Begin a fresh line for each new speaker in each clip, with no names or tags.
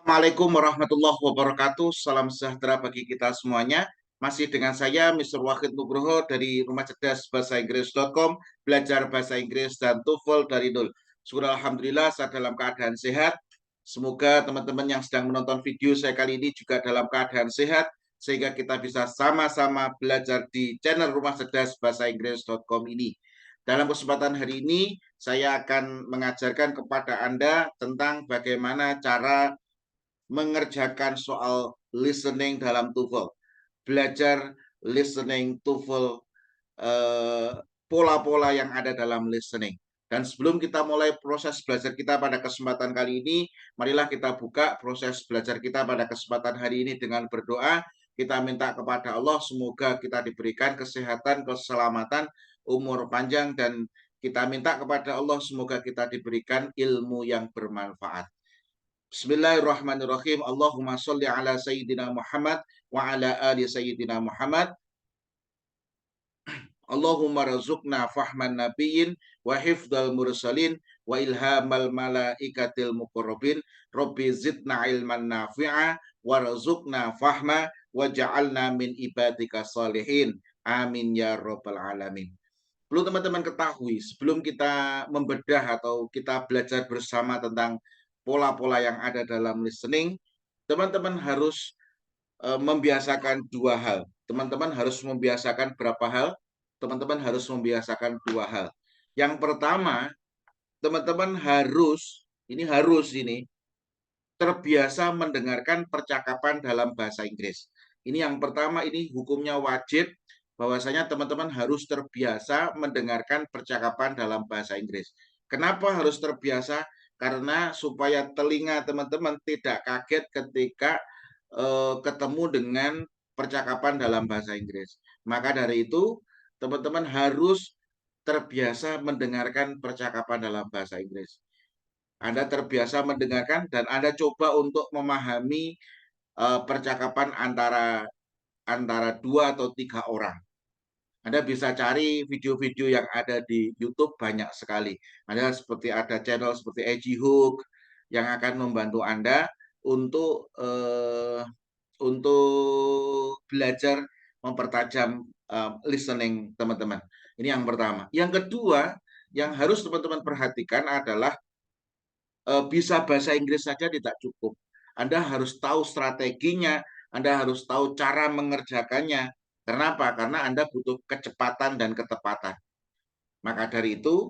Assalamualaikum warahmatullahi wabarakatuh. Salam sejahtera bagi kita semuanya. Masih dengan saya, Mr. Wahid Nugroho dari Rumah Cerdas Bahasa Inggris.com, belajar bahasa Inggris dan TOEFL dari nol. Syukur Alhamdulillah, saya dalam keadaan sehat. Semoga teman-teman yang sedang menonton video saya kali ini juga dalam keadaan sehat, sehingga kita bisa sama-sama belajar di channel Rumah Cerdas Bahasa Inggris.com ini. Dalam kesempatan hari ini, saya akan mengajarkan kepada Anda tentang bagaimana cara mengerjakan soal listening dalam TOEFL, belajar listening TOEFL, pola-pola yang ada dalam listening. Dan sebelum kita mulai proses belajar kita pada kesempatan kali ini, marilah kita buka proses belajar kita pada kesempatan hari ini dengan berdoa. Kita minta kepada Allah semoga kita diberikan kesehatan, keselamatan, umur panjang, dan kita minta kepada Allah semoga kita diberikan ilmu yang bermanfaat. Bismillahirrahmanirrahim. Allahumma sholli ala Sayyidina Muhammad wa ala ali Sayyidina Muhammad. Allahumma razukna fahman nabiyyin wa hifdal mursalin wa ilhamal malaikatil muqarrabin. Rabbi zidna ilman nafi'a wa razukna fahma wa ja'alna min ibadika salihin. Amin ya rabbal alamin. Perlu teman-teman ketahui, sebelum kita membedah atau kita belajar bersama tentang pola-pola yang ada dalam listening, teman-teman harus membiasakan dua hal. Teman-teman harus membiasakan berapa hal? Teman-teman harus membiasakan dua hal. Yang pertama, teman-teman harus terbiasa mendengarkan percakapan dalam bahasa Inggris. Ini yang pertama, ini hukumnya wajib, bahwasanya teman-teman harus terbiasa mendengarkan percakapan dalam bahasa Inggris. Kenapa harus terbiasa? Karena supaya telinga teman-teman tidak kaget ketika ketemu dengan percakapan dalam bahasa Inggris. Maka dari itu, teman-teman harus terbiasa mendengarkan percakapan dalam bahasa Inggris. Anda terbiasa mendengarkan dan Anda coba untuk memahami percakapan antara dua atau tiga orang. Anda bisa cari video-video yang ada di YouTube banyak sekali. Ada channel seperti Edgy Hook yang akan membantu Anda untuk belajar mempertajam listening teman-teman. Ini yang pertama. Yang kedua, yang harus teman-teman perhatikan adalah bisa bahasa Inggris saja tidak cukup. Anda harus tahu strateginya, Anda harus tahu cara mengerjakannya. Kenapa? Karena Anda butuh kecepatan dan ketepatan. Maka dari itu,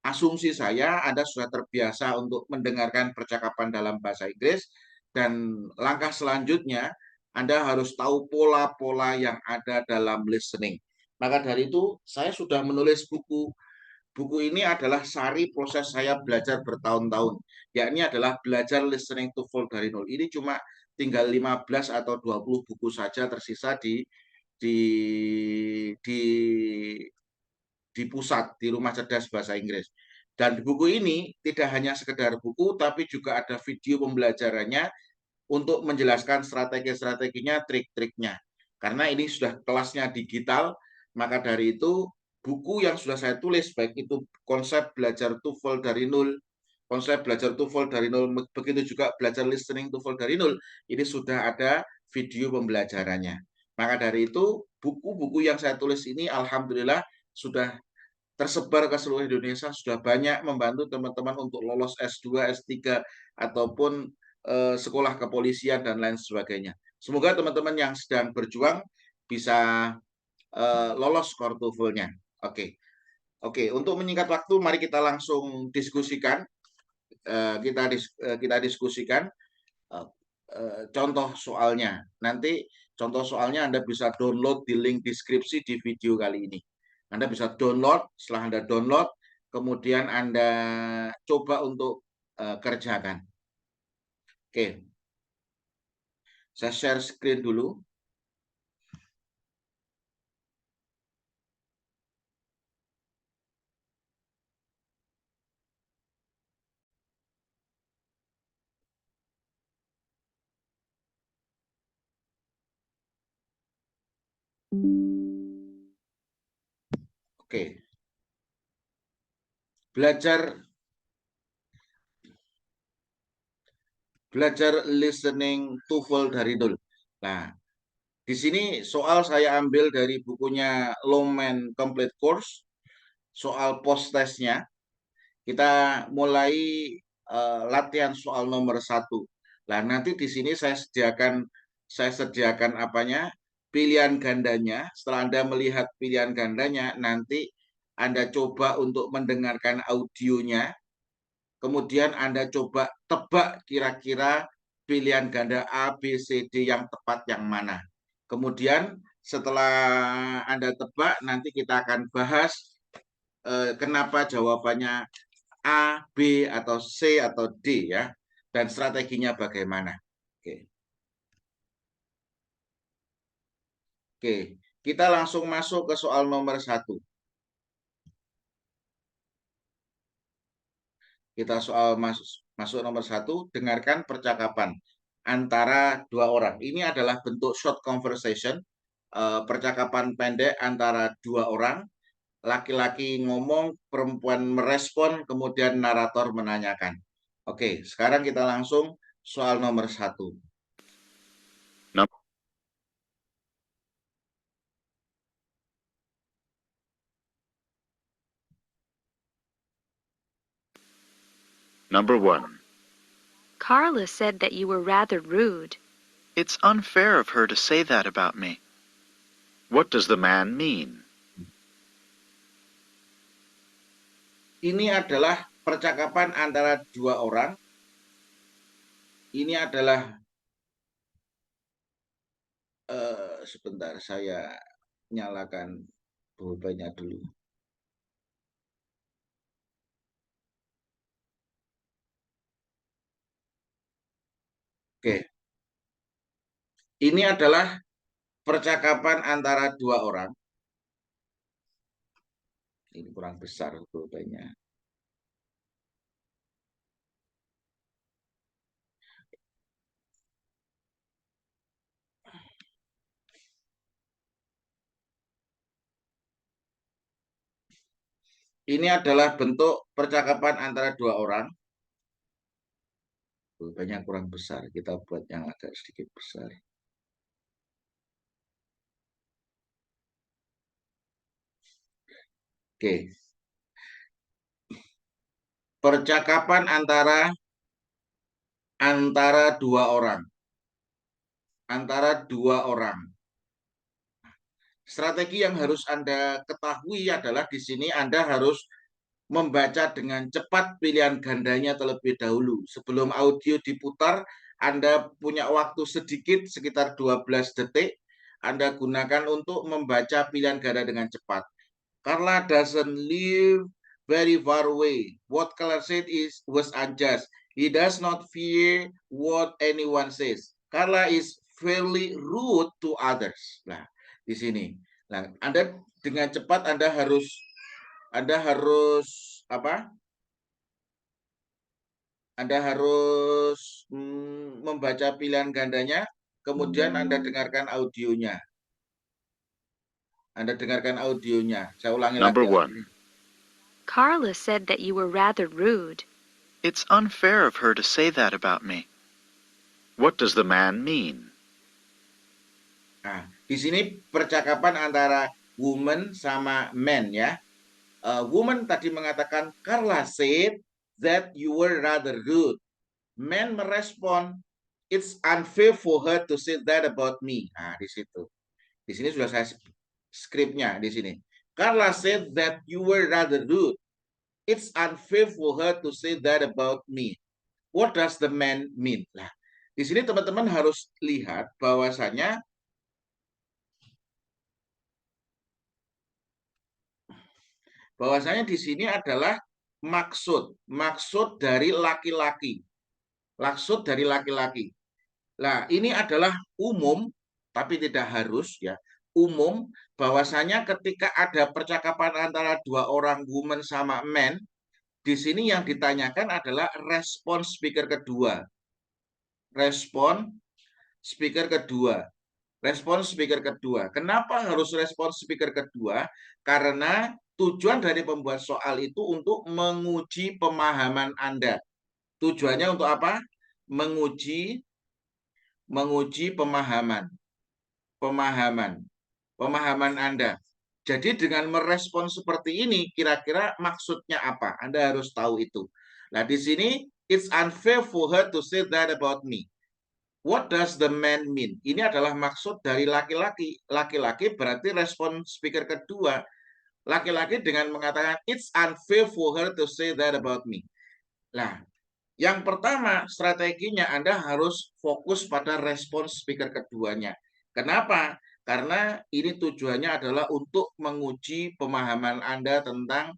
asumsi saya Anda sudah terbiasa untuk mendengarkan percakapan dalam bahasa Inggris, dan langkah selanjutnya Anda harus tahu pola-pola yang ada dalam listening. Maka dari itu, saya sudah menulis buku. Buku ini adalah sari proses saya belajar bertahun-tahun, yakni adalah belajar listening TOEFL dari nol. Ini cuma tinggal 15 atau 20 buku saja tersisa di di di pusat, di Rumah Cerdas Bahasa Inggris. Dan di buku ini tidak hanya sekedar buku, tapi juga ada video pembelajarannya untuk menjelaskan strategi-strateginya, trik-triknya. Karena ini sudah kelasnya digital, maka dari itu buku yang sudah saya tulis, baik itu konsep belajar TOEFL dari nol, konsep belajar TOEFL dari nol, begitu juga belajar listening TOEFL dari nol, ini sudah ada video pembelajarannya. Maka dari itu, buku-buku yang saya tulis ini alhamdulillah sudah tersebar ke seluruh Indonesia, sudah banyak membantu teman-teman untuk lolos S2, S3, ataupun sekolah kepolisian dan lain sebagainya. Semoga teman-teman yang sedang berjuang bisa lolos skor TOEFL-nya. Oke. Oke, untuk menyingkat waktu, mari kita langsung diskusikan. Kita diskusikan contoh soalnya. Nanti contoh soalnya Anda bisa download di link deskripsi di video kali ini. Anda bisa download, setelah Anda download, kemudian Anda coba untuk kerjakan. Oke, saya share screen dulu. Oke, belajar belajar listening TOEFL dari nol. Nah, di sini soal saya ambil dari bukunya Longman Complete Course, soal post testnya. Kita mulai latihan soal nomor 1. Nah, nanti di sini saya sediakan apanya? Pilihan gandanya. Setelah Anda melihat pilihan gandanya, nanti Anda coba untuk mendengarkan audionya. Kemudian Anda coba tebak kira-kira pilihan ganda A, B, C, D yang tepat yang mana. Kemudian setelah Anda tebak, nanti kita akan bahas kenapa jawabannya A, B, atau C, atau D ya. Dan strateginya bagaimana. Oke. Oke, kita langsung masuk ke soal nomor 1. Kita soal masuk nomor 1, dengarkan percakapan antara dua orang. Ini adalah bentuk short conversation, percakapan pendek antara dua orang. Laki-laki ngomong, perempuan merespon, kemudian narator menanyakan. Oke, sekarang kita langsung soal nomor 1.
Number 1.
Carla said that you were rather rude.
It's unfair of her to say that about me. What does the man mean?
Ini adalah percakapan antara dua orang. Ini adalah sebentar, saya nyalakan pulpennya dulu. Oke. Ini adalah percakapan antara dua orang. Ini kurang besar pulpennya. Ini adalah bentuk percakapan antara dua orang. Pulpennya kurang besar. Kita buat yang agak sedikit besar. Oke. Percakapan antara dua orang. Antara dua orang. Strategi yang harus Anda ketahui adalah di sini Anda harus membaca dengan cepat pilihan gandanya terlebih dahulu. Sebelum audio diputar, Anda punya waktu sedikit, sekitar 12 detik. Anda gunakan untuk membaca pilihan ganda dengan cepat. Carla doesn't live very far away. What Carla said was unjust. He does not fear what anyone says. Carla is fairly rude to others. Nah, di sini. Nah, Anda dengan cepat Anda harus apa? Anda harus membaca pilihan gandanya, kemudian Anda dengarkan audionya. Saya ulangi
Number
lagi.
1.
Carla said that you were rather rude.
It's unfair of her to say that about me. What does the man mean?
Nah, di sini percakapan antara woman sama man ya. Woman tadi mengatakan, Carla said that you were rather rude. Man merespon, it's unfair for her to say that about me. Nah, di situ. Di sini sudah saya skripnya di sini. Carla said that you were rather rude. It's unfair for her to say that about me. What does the man mean? Nah, di sini teman-teman harus lihat bahwasanya di sini adalah maksud dari laki-laki. Maksud dari laki-laki. Nah, ini adalah umum, tapi tidak harus ya. Umum bahwasanya ketika ada percakapan antara dua orang, woman sama man, di sini yang ditanyakan adalah respon speaker kedua. Respon speaker kedua. Respon speaker kedua. Kenapa harus respon speaker kedua? Karena tujuan dari pembuat soal itu untuk menguji pemahaman Anda. Tujuannya untuk apa? menguji pemahaman Anda. Jadi dengan merespon seperti ini, kira-kira maksudnya apa? Anda harus tahu itu. Nah, di sini, it's unfair for her to say that about me. What does the man mean? Ini adalah maksud dari laki-laki. Laki-laki berarti respon speaker kedua. Laki-laki dengan mengatakan, it's unfair for her to say that about me. Nah, yang pertama, strateginya Anda harus fokus pada respon speaker keduanya. Kenapa? Karena ini tujuannya adalah untuk menguji pemahaman Anda tentang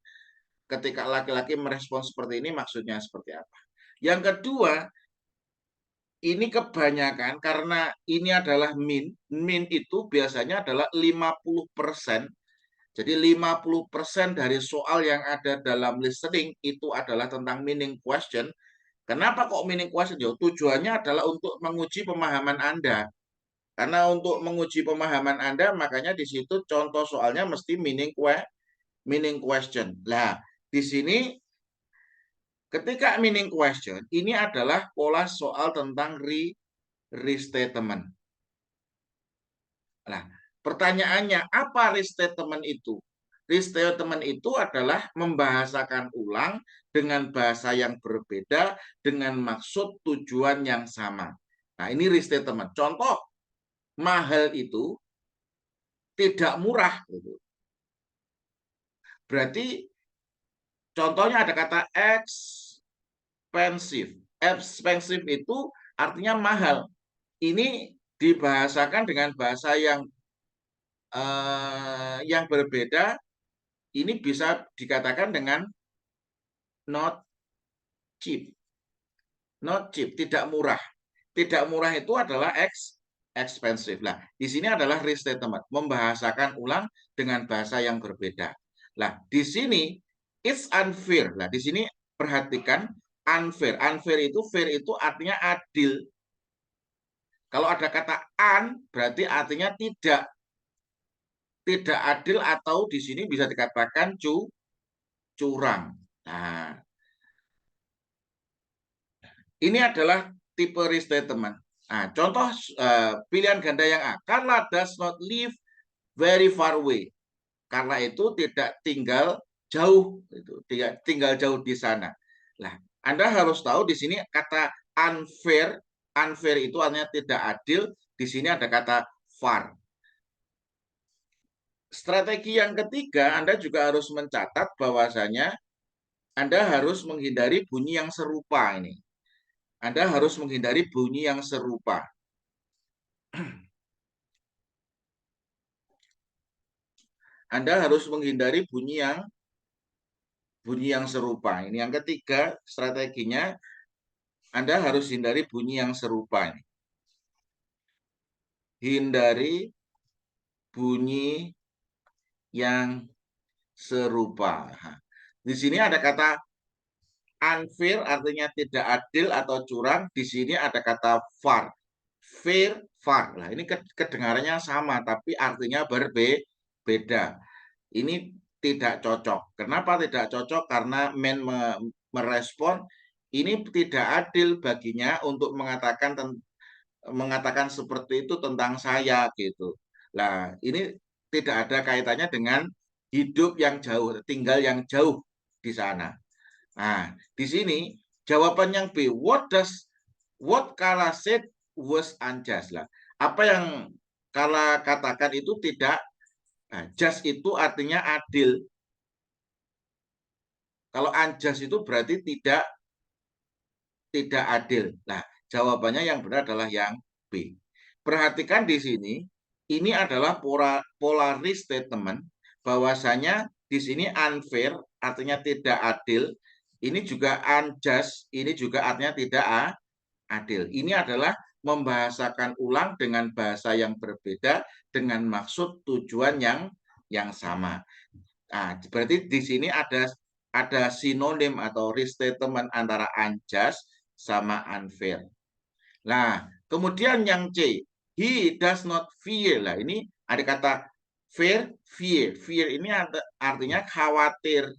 ketika laki-laki merespon seperti ini, maksudnya seperti apa. Yang kedua, ini kebanyakan karena ini adalah min itu biasanya adalah 50%. Jadi 50% dari soal yang ada dalam listening itu adalah tentang meaning question. Kenapa kok meaning question? Tujuannya adalah untuk menguji pemahaman Anda. Karena untuk menguji pemahaman Anda, makanya di situ contoh soalnya mesti meaning question. Nah, di sini ketika meaning question, ini adalah pola soal tentang restatement. Nah, pertanyaannya, apa restatement itu? Restatement itu adalah membahasakan ulang dengan bahasa yang berbeda dengan maksud tujuan yang sama. Nah, ini restatement. Contoh, mahal itu tidak murah. Berarti contohnya ada kata expensive. Expensive itu artinya mahal. Ini dibahasakan dengan bahasa yang berbeda. Ini bisa dikatakan dengan not cheap. Not cheap, tidak murah. Tidak murah itu adalah expensive. Nah, di sini adalah restatement, membahasakan ulang dengan bahasa yang berbeda. Nah, di sini it's unfair. Nah, di sini perhatikan unfair. Unfair itu fair itu artinya adil. Kalau ada kata berarti artinya tidak adil atau di sini bisa dikatakan curang. Nah, ini adalah tipe restatement. Nah, contoh pilihan ganda yang A. Carla does not live very far away. Karena itu tidak tinggal jauh, tidak tinggal jauh di sana. Nah, Anda harus tahu di sini kata unfair, unfair itu artinya tidak adil. Di sini ada kata far. Strategi yang ketiga, Anda juga harus mencatat bahwasanya Anda harus menghindari bunyi yang serupa ini. Anda harus menghindari bunyi yang serupa. Anda harus menghindari bunyi yang serupa. Ini yang ketiga strateginya, Anda harus hindari bunyi yang serupa. Hindari bunyi yang serupa. Di sini ada kata unfair artinya tidak adil atau curang. Di sini ada kata far. Fair, far. Nah, ini kedengarannya sama tapi artinya berbeda. Ini tidak cocok. Kenapa tidak cocok? Karena men merespon ini tidak adil baginya untuk mengatakan seperti itu tentang saya gitu. Nah, ini tidak ada kaitannya dengan hidup yang jauh, tinggal yang jauh di sana. Nah, di sini jawaban yang B, what Carla said was unjust lah. Apa yang Carla katakan itu tidak just itu artinya adil. Kalau unjust itu berarti tidak adil. Nah, jawabannya yang benar adalah yang B. Perhatikan di sini, ini adalah polaris statement, bahwasanya di sini unfair artinya tidak adil, ini juga unjust, ini juga artinya tidak adil. Ini adalah membahasakan ulang dengan bahasa yang berbeda dengan maksud tujuan yang sama. Nah, berarti di sini ada sinonim atau restatement antara unjust sama unfair. Nah, kemudian yang C, he does not fear. Lah, ini ada kata fear. Fear ini artinya khawatir.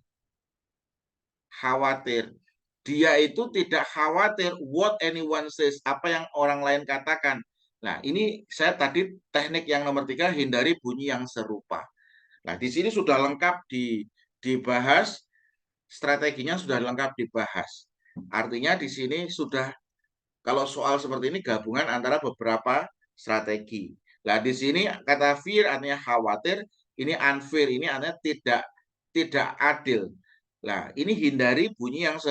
Khawatir. Dia itu tidak khawatir what anyone says, apa yang orang lain katakan. Nah, ini saya tadi teknik yang nomor 3, hindari bunyi yang serupa. Nah, di sini sudah lengkap dibahas, strateginya sudah lengkap dibahas. Artinya di sini sudah, kalau soal seperti ini gabungan antara beberapa strategi. Nah, di sini kata fear artinya khawatir, ini unfair, ini artinya tidak adil. Nah, ini hindari bunyi yang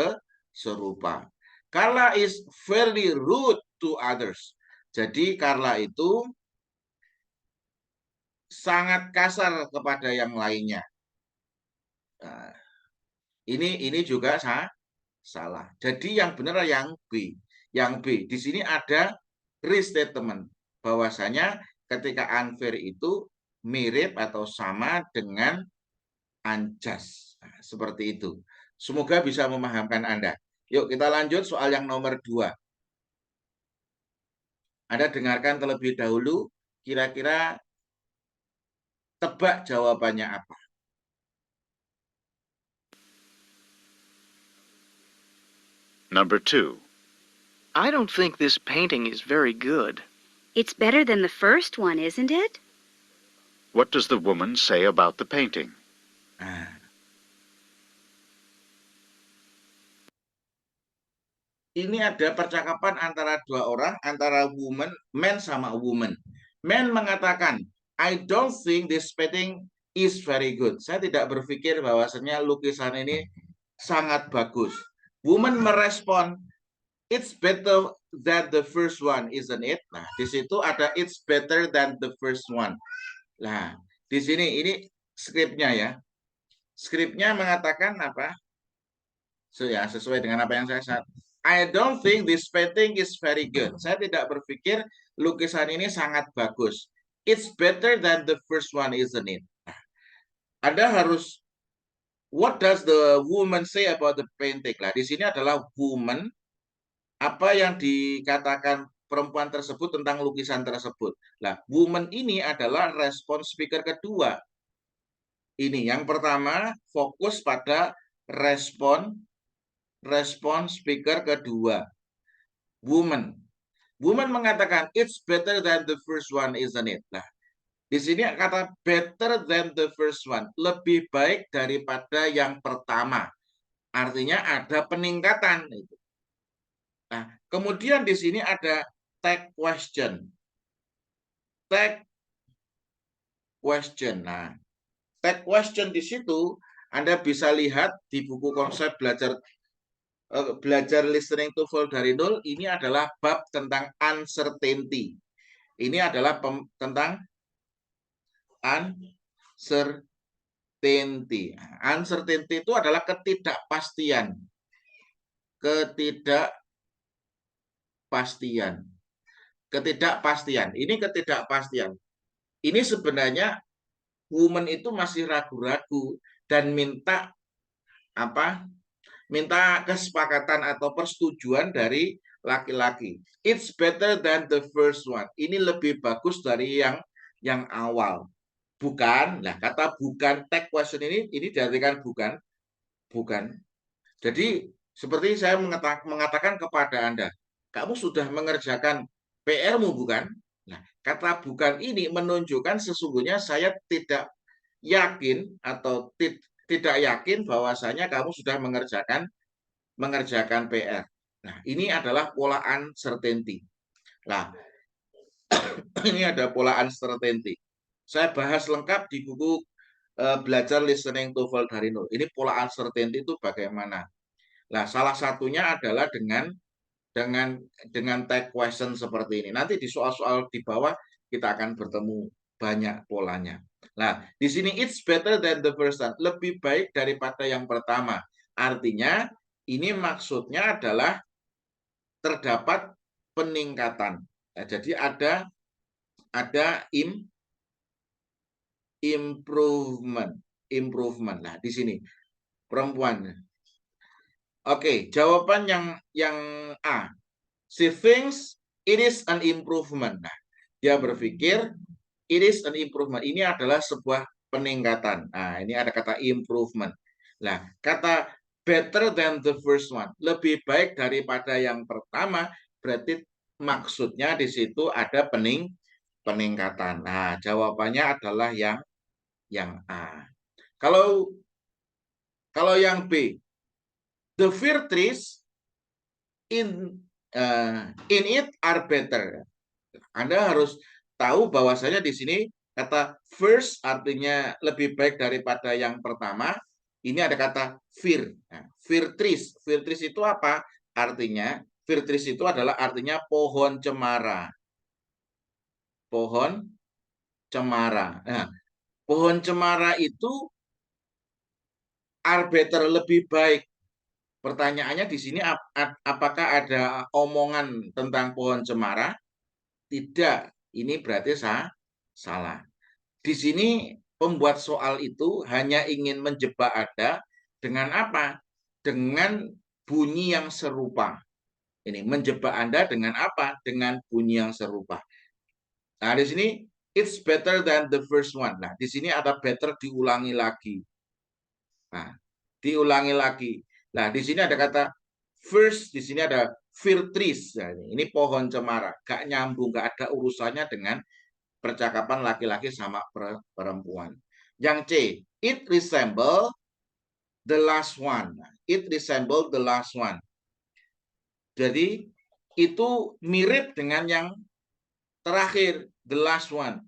serupa. Carla is very rude to others. Jadi Carla itu sangat kasar kepada yang lainnya. Nah, ini juga salah. Jadi yang benar yang B. Yang B. Di sini ada restatement bahwasanya ketika unfair itu mirip atau sama dengan unjust. Nah, seperti itu. Semoga bisa memahamkan Anda. Yuk kita lanjut soal yang nomor 2. Anda dengarkan terlebih dahulu, kira-kira tebak jawabannya apa?
Number 2.
I don't think this painting is very good.
It's better than the first one, isn't it?
What does the woman say about the painting?
Nah, ini ada percakapan antara dua orang, antara man sama woman. Man mengatakan, I don't think this painting is very good. Saya tidak berpikir bahwasanya lukisan ini sangat bagus. Woman merespon, it's better than the first one, isn't it? Nah, di situ ada it's better than the first one. Nah, di sini ini skripnya ya. Skripnya mengatakan apa? Ya, sesuai dengan apa yang saya I don't think this painting is very good. Saya tidak berpikir lukisan ini sangat bagus. It's better than the first one, isn't it? Anda harus, what does the woman say about the painting? Nah, di sini adalah woman, apa yang dikatakan perempuan tersebut tentang lukisan tersebut. Nah, woman ini adalah respon speaker kedua. Ini yang pertama fokus pada respon speaker kedua. Woman mengatakan it's better than the first one, isn't it? Nah, di sini kata better than the first one, lebih baik daripada yang pertama. Artinya ada peningkatan. Nah, kemudian di sini ada tag question. Tag question. Nah, tag question di situ Anda bisa lihat di buku konsep belajar listening TOEFL dari nol, ini adalah bab tentang uncertainty. Ini adalah tentang uncertainty. Uncertainty itu adalah ketidakpastian. Ketidakpastian. Ini ketidakpastian. Ini sebenarnya woman itu masih ragu-ragu dan minta kesepakatan atau persetujuan dari laki-laki. It's better than the first one. Ini lebih bagus dari yang awal. Bukan. Nah, kata bukan, tag question ini diartikan bukan. Jadi seperti saya mengatakan kepada Anda, kamu sudah mengerjakan PR-mu bukan? Nah, kata bukan ini menunjukkan sesungguhnya saya tidak yakin atau tidak yakin bahwasanya kamu sudah mengerjakan PR. Nah, ini adalah pola uncertainty. Nah, ini ada pola uncertainty. Saya bahas lengkap di buku belajar listening TOEFL dari nol. Ini pola uncertainty itu bagaimana? Nah, salah satunya adalah dengan tag question seperti ini. Nanti di soal-soal di bawah kita akan bertemu banyak polanya. Nah, di sini it's better than the first one. Lebih baik daripada yang pertama. Artinya ini maksudnya adalah terdapat peningkatan. Nah, jadi ada improvement. Nah, di sini perempuan. Oke, jawaban yang A. She thinks it is an improvement. Nah, dia berpikir it is an improvement. Ini adalah sebuah peningkatan. Nah, ini ada kata improvement. Nah, kata better than the first one. Lebih baik daripada yang pertama, berarti maksudnya di situ ada peningkatan. Nah, jawabannya adalah yang A. Kalau yang B, the fir trees in it are better. Anda harus tahu bahwasanya di sini kata first artinya lebih baik daripada yang pertama. Ini ada kata fir. Nah, fir trees. Fir trees itu apa? Artinya, fir trees itu adalah artinya pohon cemara. Pohon cemara. Nah, pohon cemara itu are better, lebih baik. Pertanyaannya di sini apakah ada omongan tentang pohon cemara? Tidak. Ini berarti salah. Di sini pembuat soal itu hanya ingin menjebak Anda dengan apa? Dengan bunyi yang serupa. Ini menjebak Anda dengan apa? Dengan bunyi yang serupa. Nah, di sini it's better than the first one. Nah, di sini ada better diulangi lagi. Nah, diulangi lagi. Nah, di sini ada kata first, di sini ada fir trees. Nah, ini pohon cemara. Gak nyambung, gak ada urusannya dengan percakapan laki-laki sama perempuan. Yang C, it resemble the last one. It resemble the last one. Jadi itu mirip dengan yang terakhir, the last one.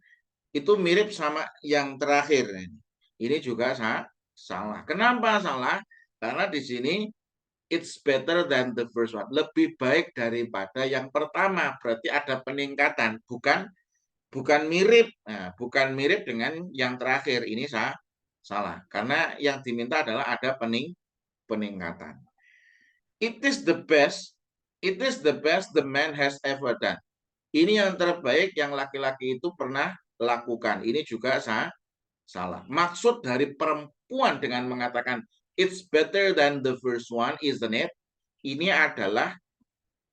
Itu mirip sama yang terakhir. Ini juga salah. Kenapa salah? Karena di sini it's better than the first one. Lebih baik daripada yang pertama. Berarti ada peningkatan, bukan mirip. Nah, bukan mirip dengan yang terakhir. Ini salah. Karena yang diminta adalah ada peningkatan. It is the best the man has ever done. Ini yang terbaik yang laki-laki itu pernah lakukan. Ini juga salah. Maksud dari perempuan dengan mengatakan it's better than the first one, isn't it? Ini adalah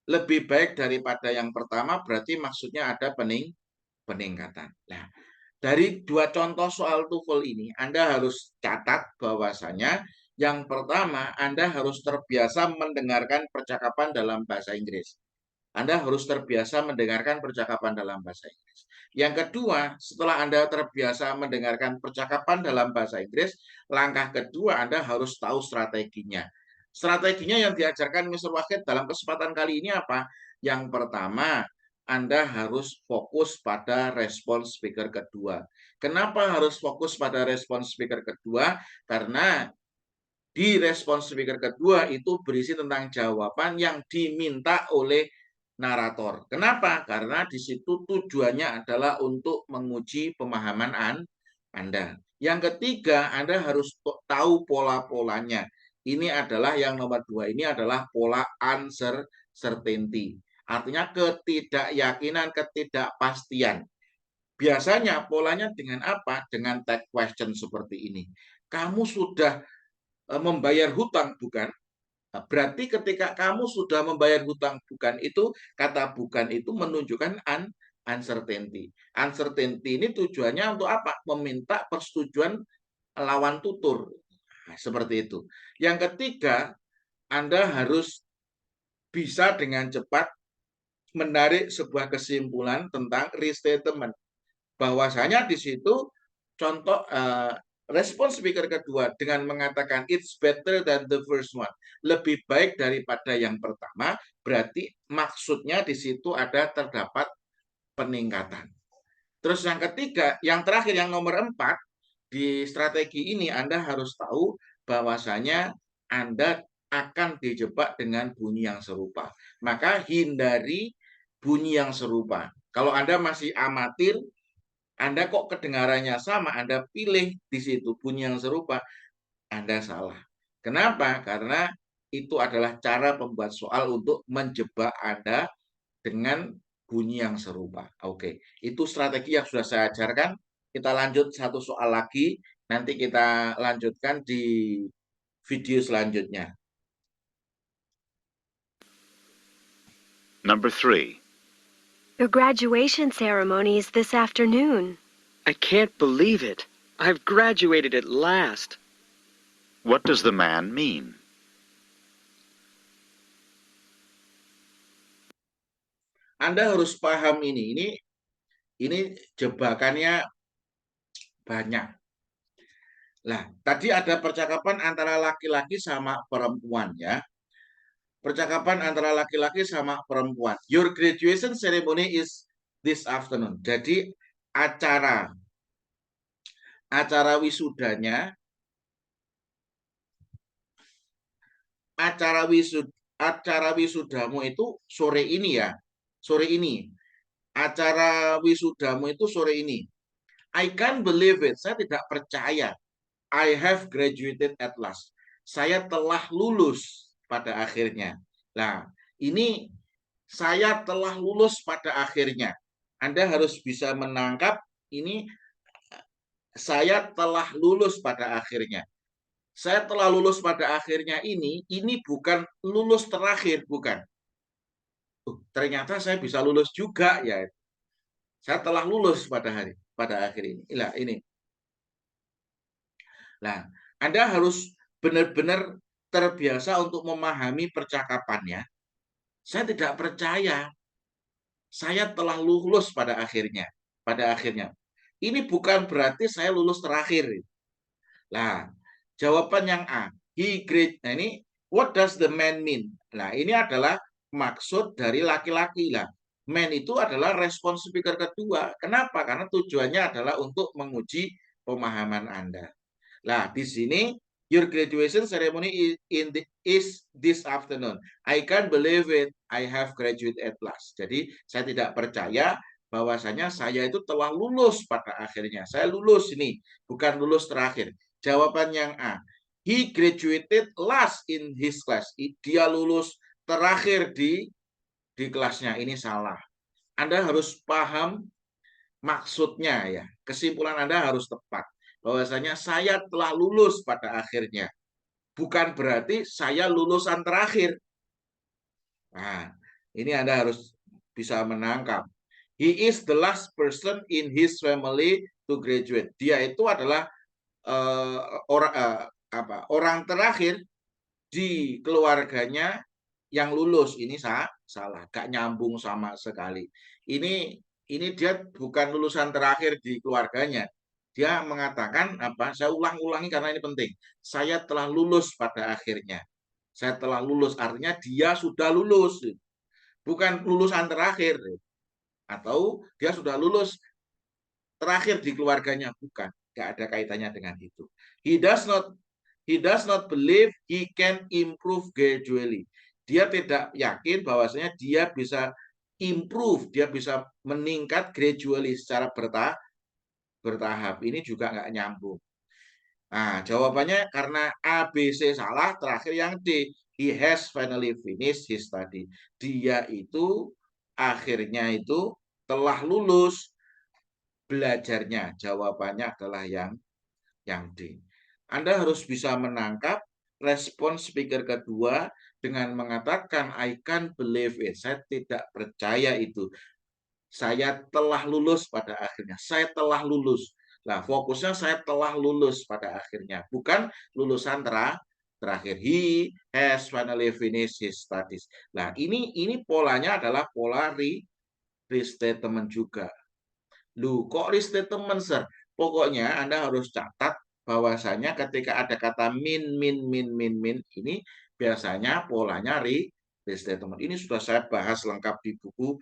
lebih baik daripada yang pertama, berarti maksudnya ada peningkatan. Nah, dari dua contoh soal TOEFL ini, Anda harus catat bahwasanya yang pertama, Anda harus terbiasa mendengarkan percakapan dalam bahasa Inggris. Anda harus terbiasa mendengarkan percakapan dalam bahasa Inggris. Yang kedua, setelah Anda terbiasa mendengarkan percakapan dalam bahasa Inggris, langkah kedua Anda harus tahu strateginya. Strateginya yang diajarkan Mr. Wahid dalam kesempatan kali ini apa? Yang pertama, Anda harus fokus pada respon speaker kedua. Kenapa harus fokus pada respon speaker kedua? Karena di respon speaker kedua itu berisi tentang jawaban yang diminta oleh narator. Kenapa? Karena di situ tujuannya adalah untuk menguji pemahaman Anda. Yang ketiga, Anda harus tahu pola-polanya. Ini adalah yang nomor 2. Ini adalah pola uncertainty. Artinya ketidakyakinan, ketidakpastian. Biasanya polanya dengan apa? Dengan tag question seperti ini. Kamu sudah membayar hutang, bukan? Berarti ketika kamu sudah membayar hutang, bukan, itu kata bukan itu menunjukkan uncertainty. Uncertainty ini tujuannya untuk apa? Meminta persetujuan lawan tutur. Nah, seperti itu. Yang ketiga, Anda harus bisa dengan cepat menarik sebuah kesimpulan tentang restatement. Bahwasanya di situ contoh respon speaker kedua dengan mengatakan it's better than the first one, lebih baik daripada yang pertama, berarti maksudnya di situ terdapat peningkatan. Terus yang ketiga, yang terakhir, yang nomor 4, di strategi ini Anda harus tahu bahwasanya Anda akan dijebak dengan bunyi yang serupa. Maka hindari bunyi yang serupa. Kalau Anda masih amatir, Anda kok kedengarannya sama, Anda pilih di situ bunyi yang serupa, Anda salah. Kenapa? Karena itu adalah cara pembuat soal untuk menjebak Anda dengan bunyi yang serupa. Oke, itu strategi yang sudah saya ajarkan. Kita lanjut satu soal lagi, nanti kita lanjutkan di video selanjutnya.
Number 3.
Your graduation ceremony is this afternoon.
I can't believe it. I've graduated at last.
What does the man mean?
Anda harus paham ini jebakannya banyak. Nah, tadi ada percakapan antara laki-laki sama perempuan ya. Percakapan antara laki-laki sama perempuan. Your graduation ceremony is this afternoon. Jadi acara wisudanya, acara wisudamu itu sore ini ya. Sore ini. Acara wisudamu itu sore ini. I can't believe it. Saya tidak percaya. I have graduated at last. Saya telah lulus pada akhirnya. Nah, ini saya telah lulus pada akhirnya. Anda harus bisa menangkap ini, saya telah lulus pada akhirnya. Saya telah lulus pada akhirnya ini bukan lulus terakhir, bukan. Ternyata saya bisa lulus juga ya. Saya telah lulus pada akhir ini. Ini. Nah, Anda harus benar-benar terbiasa untuk memahami percakapannya. Saya tidak percaya. Saya telah lulus pada akhirnya. Ini bukan berarti saya lulus terakhir. Nah, jawaban yang A. Nah, ini what does the man mean? Nah, ini adalah maksud dari laki-laki lah. Man itu adalah respon speaker kedua. Kenapa? Karena tujuannya adalah untuk menguji pemahaman Anda. Nah, di sini your graduation ceremony is this afternoon. I can't believe it. I have graduated at last. Jadi, saya tidak percaya bahwasanya saya itu telah lulus pada akhirnya. Saya lulus ini, bukan lulus terakhir. Jawaban yang A. He graduated last in his class. Dia lulus terakhir di kelasnya. Ini salah. Anda harus paham maksudnya ya. Kesimpulan Anda harus tepat. Bahwasanya saya telah lulus pada akhirnya. Bukan berarti saya lulusan terakhir. Nah, ini Anda harus bisa menangkap. He is the last person in his family to graduate. Dia itu adalah orang terakhir di keluarganya yang lulus. Ini salah, gak nyambung sama sekali. Ini dia bukan lulusan terakhir di keluarganya. Dia mengatakan saya ulang-ulangi karena ini penting. Saya telah lulus pada akhirnya. Saya telah lulus, artinya dia sudah lulus. Bukan lulusan terakhir. Atau dia sudah lulus terakhir di keluarganya, bukan. Gak ada kaitannya dengan itu. He does not believe he can improve gradually. Dia tidak yakin bahwasanya dia bisa improve, dia bisa meningkat gradually secara bertahap. Ini juga nggak nyambung. Nah, jawabannya karena A, B, C salah, terakhir yang D. He has finally finished his study. Dia itu akhirnya itu telah lulus belajarnya. Jawabannya adalah yang D. Anda harus bisa menangkap respon speaker kedua dengan mengatakan I can't believe it. Saya tidak percaya itu. Saya telah lulus pada akhirnya. Saya telah lulus. Nah, fokusnya saya telah lulus pada akhirnya, bukan lulusan terakhir. He has finally finished his studies. Nah, ini polanya adalah pola restatement juga. Loh, kok restatement, Sir? Pokoknya Anda harus catat bahwasanya ketika ada kata min, ini biasanya polanya restatement. Ini sudah saya bahas lengkap di buku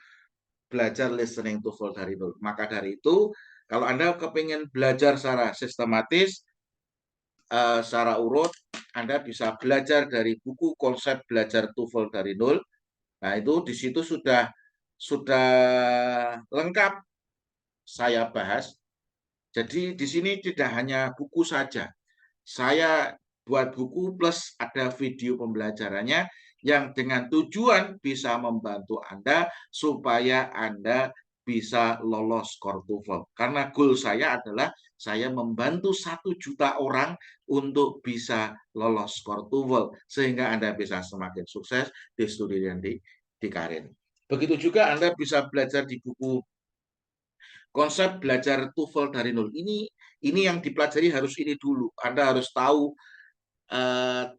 Belajar Listening TOEFL dari Nol. Maka dari itu, kalau Anda kepingin belajar secara sistematis, secara urut, Anda bisa belajar dari buku Konsep Belajar TOEFL dari Nol. Nah, itu di situ sudah lengkap saya bahas. Jadi di sini tidak hanya buku saja. Saya buat buku plus ada video pembelajarannya yang dengan tujuan bisa membantu Anda supaya Anda bisa lolos skor TOEFL. Karena goal saya adalah saya membantu 1 juta orang untuk bisa lolos skor TOEFL sehingga Anda bisa semakin sukses di studi dan di karir. Begitu juga Anda bisa belajar di buku Konsep Belajar TOEFL dari Nol. Ini yang dipelajari harus ini dulu. Anda harus tahu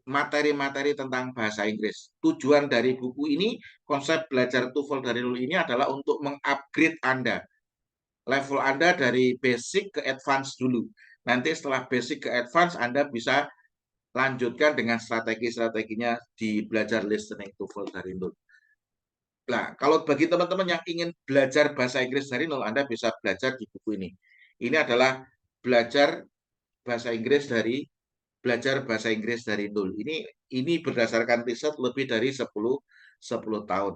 materi-materi tentang bahasa Inggris. Tujuan dari buku ini, konsep belajar TOEFL dari nol ini adalah untuk mengupgrade Anda. Level Anda dari basic ke advance dulu. Nanti setelah basic ke advance, Anda bisa lanjutkan dengan strategi-strateginya di belajar listening TOEFL dari nol. Nah, kalau bagi teman-teman yang ingin belajar bahasa Inggris dari nol, Anda bisa belajar di buku ini. Ini adalah belajar bahasa Inggris dari nol. Ini berdasarkan riset lebih dari 10 tahun.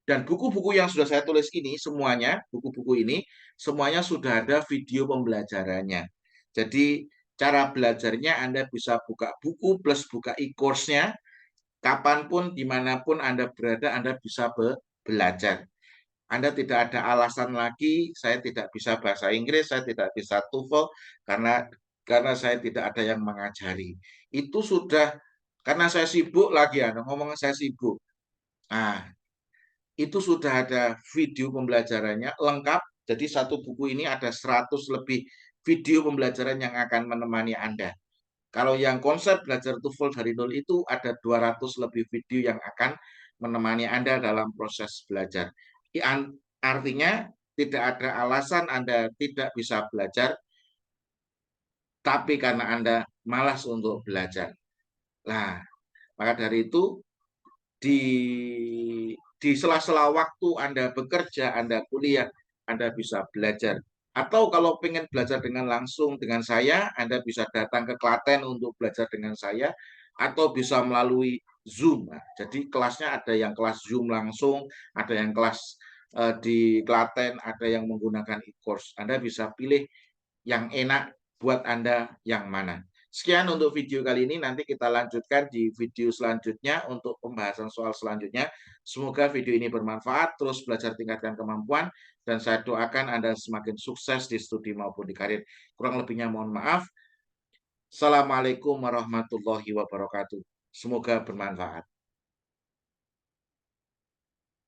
Dan buku-buku yang sudah saya tulis ini semuanya, buku-buku ini semuanya sudah ada video pembelajarannya. Jadi cara belajarnya Anda bisa buka buku plus buka e-course-nya, kapanpun, dimanapun Anda berada, Anda bisa belajar. Anda tidak ada alasan lagi, saya tidak bisa bahasa Inggris, saya tidak bisa TOEFL, karena saya tidak ada yang mengajari. Itu sudah, karena saya sibuk lagi, ngomong saya sibuk. Nah, itu sudah ada video pembelajarannya lengkap. Jadi satu buku ini ada 100 lebih video pembelajaran yang akan menemani Anda. Kalau yang konsep belajar TOEFL dari nol itu ada 200 lebih video yang akan menemani Anda dalam proses belajar. Artinya tidak ada alasan Anda tidak bisa belajar, tapi karena Anda malas untuk belajar. Nah, maka dari itu di sela-sela waktu Anda bekerja, Anda kuliah, Anda bisa belajar. Atau kalau pengen belajar dengan langsung dengan saya, Anda bisa datang ke Klaten untuk belajar dengan saya, atau bisa melalui Zoom. Nah, jadi kelasnya ada yang kelas Zoom langsung, ada yang kelas di Klaten, ada yang menggunakan e-course. Anda bisa pilih yang enak buat Anda yang mana. Sekian untuk video kali ini, nanti kita lanjutkan di video selanjutnya untuk pembahasan soal selanjutnya. Semoga video ini bermanfaat, terus belajar tingkatkan kemampuan, dan saya doakan Anda semakin sukses di studi maupun di karir. Kurang lebihnya mohon maaf. Assalamualaikum warahmatullahi wabarakatuh. Semoga bermanfaat.